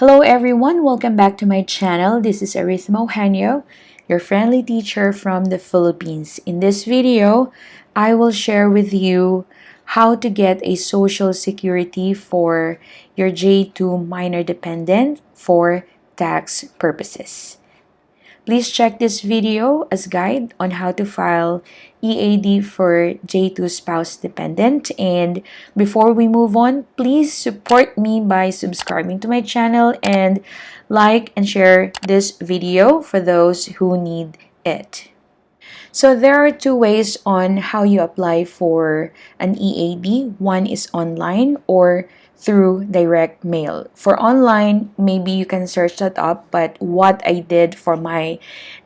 Hello everyone, welcome back to my channel. This is Arithmo Hanyo, your friendly teacher from the Philippines. In this video, I will share with you how to get a social security for your J2 minor dependent for tax purposes. Please check this video as guide on how to file EAD for J2 spouse dependent. And before we move on, please support me by subscribing to my channel and like and share this video for those who need it. So there are two ways on how you apply for an EAD. One is online or through direct mail. For online, maybe you can search that up, but what I did for my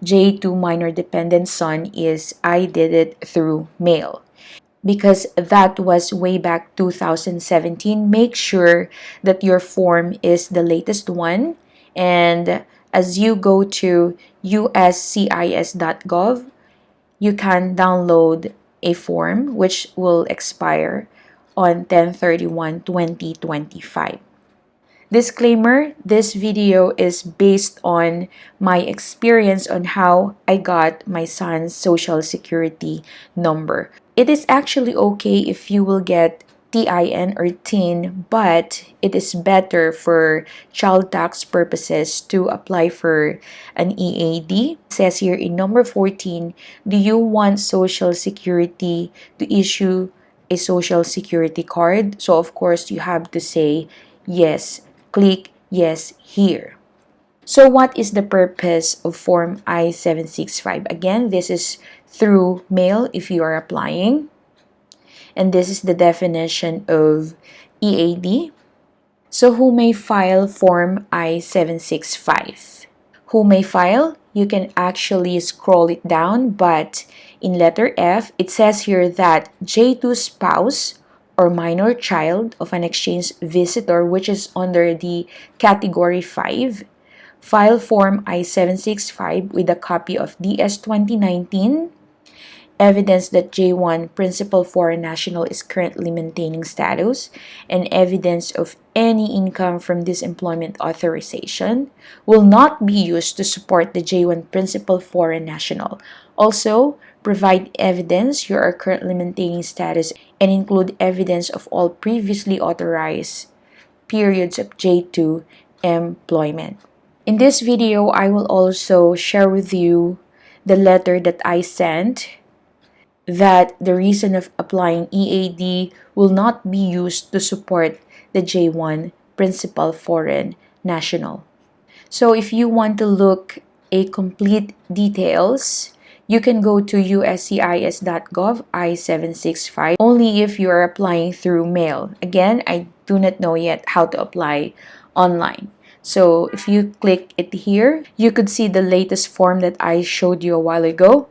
J2 minor dependent son is I did it through mail. Because that was way back 2017, make sure that your form is the latest one. And as you go to uscis.gov, you can download a form which will expire on 10/31/2025. Disclaimer, this video is based on my experience on how I got my son's social security number. It is actually okay if you will get TIN or TIN, but it is better for child tax purposes to apply for an EAD. It says here in number 14, do you want Social Security to issue a Social Security card? So of course you have to say yes. Click yes here. So what is the purpose of Form I-765? Again, this is through mail if you are applying. And this is the definition of EAD. So who may file Form I-765? Who may file? You can actually scroll it down, but in letter F, it says here that J2 spouse or minor child of an exchange visitor, which is under the category 5, file Form I-765 with a copy of DS 2019, evidence that J1 principal foreign national is currently maintaining status, and evidence of any income from this employment authorization will not be used to support the J1 principal foreign national. Also, provide evidence you are currently maintaining status and include evidence of all previously authorized periods of J2 employment. In this video, I will also share with you the letter that I sent that the reason of applying EAD will not be used to support the J1 principal foreign national. So if you want to look a complete details, you can go to uscis.gov I-765 only if you are applying through mail. Again, I do not know yet how to apply online. So if you click it here, you could see the latest form that I showed you a while ago.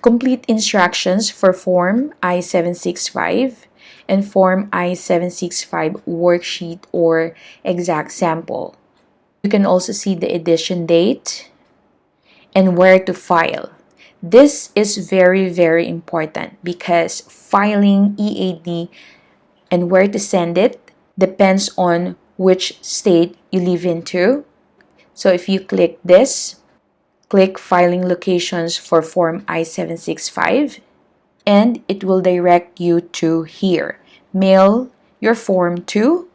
Complete instructions for Form I-765 and Form I-765 worksheet or exact sample. You can also see the edition date and where to file. This is very, very important because filing EAD and where to send it depends on which state you live into. So if you click this, click Filing Locations for Form I-765, and it will direct you to here. Mail your form to.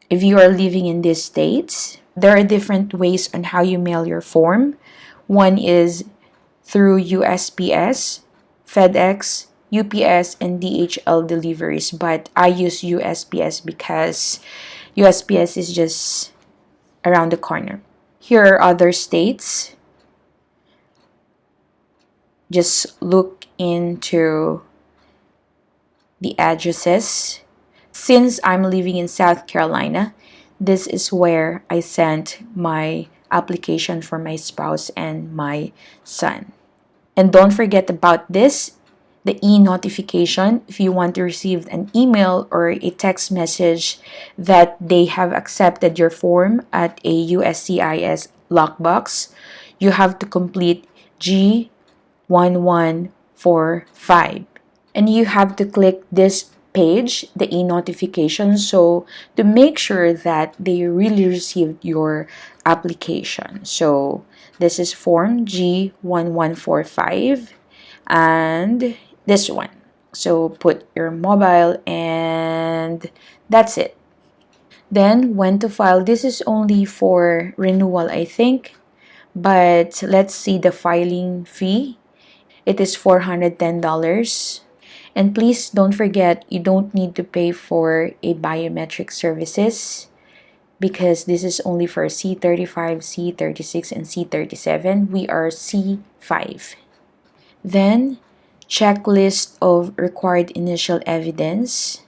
If you are living in these states, there are different ways on how you mail your form. One is through USPS, FedEx, UPS, and DHL deliveries, but I use USPS because USPS is just around the corner. Here are other states. Just look into the addresses. Since I'm living in South Carolina, this is where I sent my application for my spouse and my son. And don't forget about this, the e-notification. If you want to receive an email or a text message that they have accepted your form at a USCIS lockbox, you have to complete G1145. And you have to click this page, the e-notification, so to make sure that they really received your application. So this is form G1145 and this one. So put your mobile and that's it. Then when to file, this is only for renewal, I think, but let's see the filing fee. It is $410. And please don't forget, you don't need to pay for a biometric services because this is only for C35, C36, and C37. We are C5. Then, checklist of required initial evidence.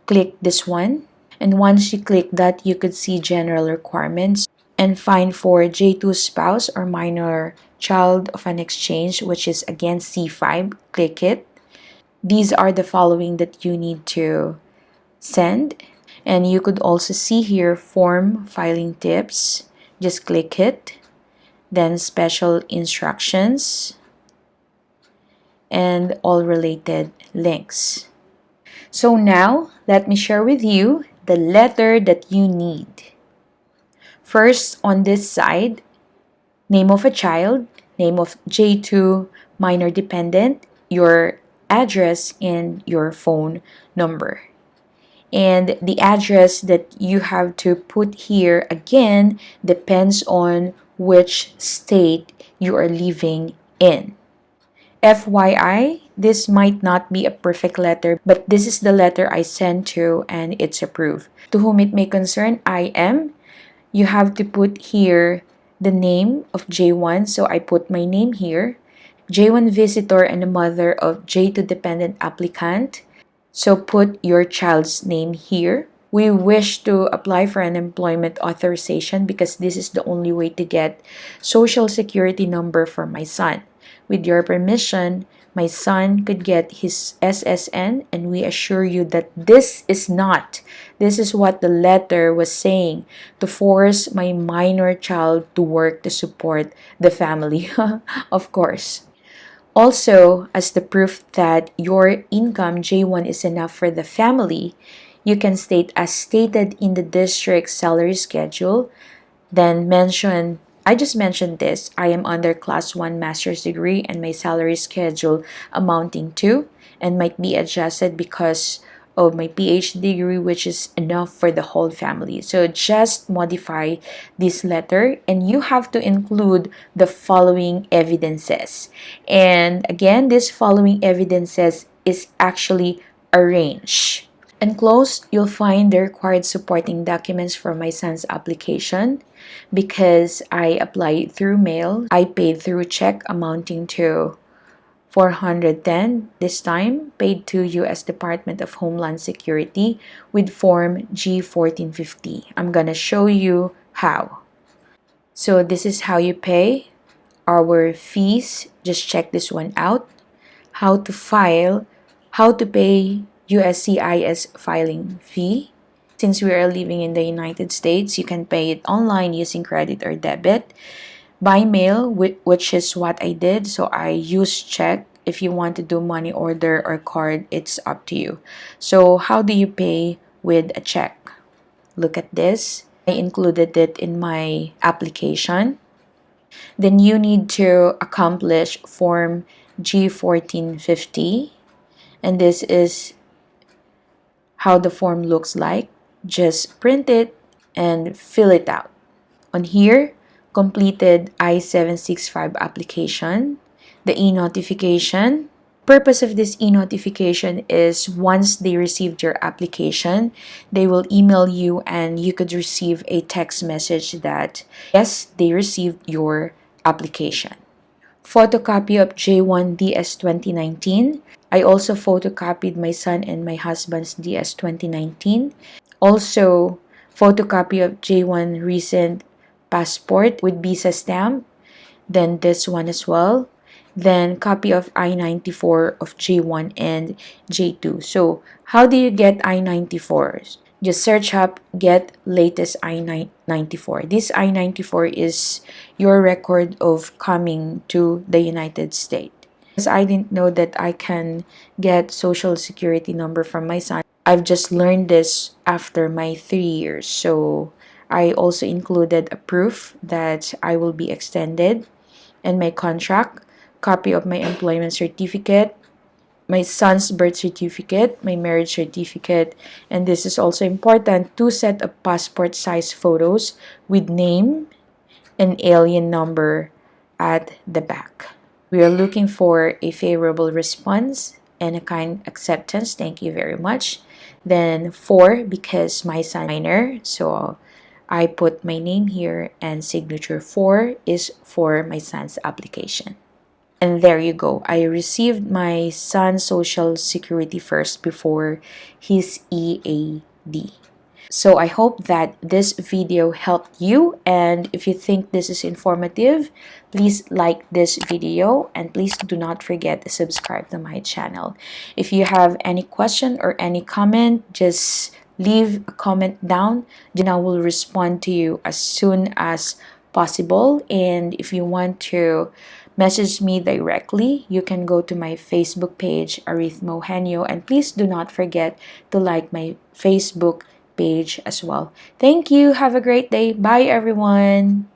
Click this one. And once you click that, you could see general requirements and find for J2 spouse or minor child of an exchange, which is again C5. Click it. These are the following that you need to send. And you could also see here form filing tips. Just click it. Then special instructions and all related links. So now, let me share with you the letter that you need. First, on this side, name of a child, name of J2, minor dependent, your address, and your phone number. And the address that you have to put here again depends on which state you are living in. FYI, this might not be a perfect letter, but this is the letter I sent to and it's approved. To whom it may concern, I am. You have to put here the name of J1, so I put my name here. J1 visitor and the mother of J2 dependent applicant. So put your child's name here. We wish to apply for an employment authorization because this is the only way to get social security number for my son. With your permission, my son could get his SSN, and we assure you that this is what the letter was saying, to force my minor child to work to support the family, of course. Also, as the proof that your income J1 is enough for the family, you can state as stated in the district salary schedule, then mention, I just mentioned this, I am under class 1 master's degree and my salary schedule amounting to, and might be adjusted because of my PhD degree, which is enough for the whole family. So just modify this letter and you have to include the following evidences. And again, this following evidences is actually arranged. Enclosed, you'll find the required supporting documents for my son's application. Because I applied through mail, I paid through check amounting to $410 this time, paid to U.S. Department of Homeland Security with Form G1450. I'm gonna show you how. So this is how you pay our fees. Just check this one out. How to file, how to pay USCIS filing fee. Since we are living in the United States, you can pay it online using credit or debit. By mail, which is what I did, so I use check. If you want to do money order or card, it's up to you. So how do you pay with a check? Look at this. I included it in my application. Then you need to accomplish Form G1450. And this is how the form looks like. Just print it and fill it out. On here, completed I-765 application, the e-notification. Purpose of this e-notification is once they received your application, they will email you and you could receive a text message that yes, they received your application. Photocopy of J1 DS 2019. I also photocopied my son and my husband's DS 2019. Also, photocopy of J1 recent passport with visa stamp. Then this one as well. Then copy of I-94 of J1 and J2. So how do you get I-94? Just search up get latest I-94. This I-94 is your record of coming to the United States. Because I didn't know that I can get social security number from my son. I've just learned this after my 3 years. So I also included a proof that I will be extended and my contract, copy of my employment certificate, my son's birth certificate, my marriage certificate, and this is also important, 2 set of passport size photos with name and alien number at the back. We are looking for a favorable response and a kind acceptance. Thank you very much. Then 4, because my son is minor, so I put my name here, and signature 4 is for my son's application. And there you go. I received my son's social security first before his EAD. So I hope that this video helped you, and if you think this is informative, please like this video and please do not forget to subscribe to my channel. If you have any question or any comment, just leave a comment down. Gina will respond to you as soon as possible. And if you want to message me directly, you can go to my Facebook page, Arithmo Henyo, and please do not forget to like my Facebook page as well. Thank you. Have a great day. Bye, everyone.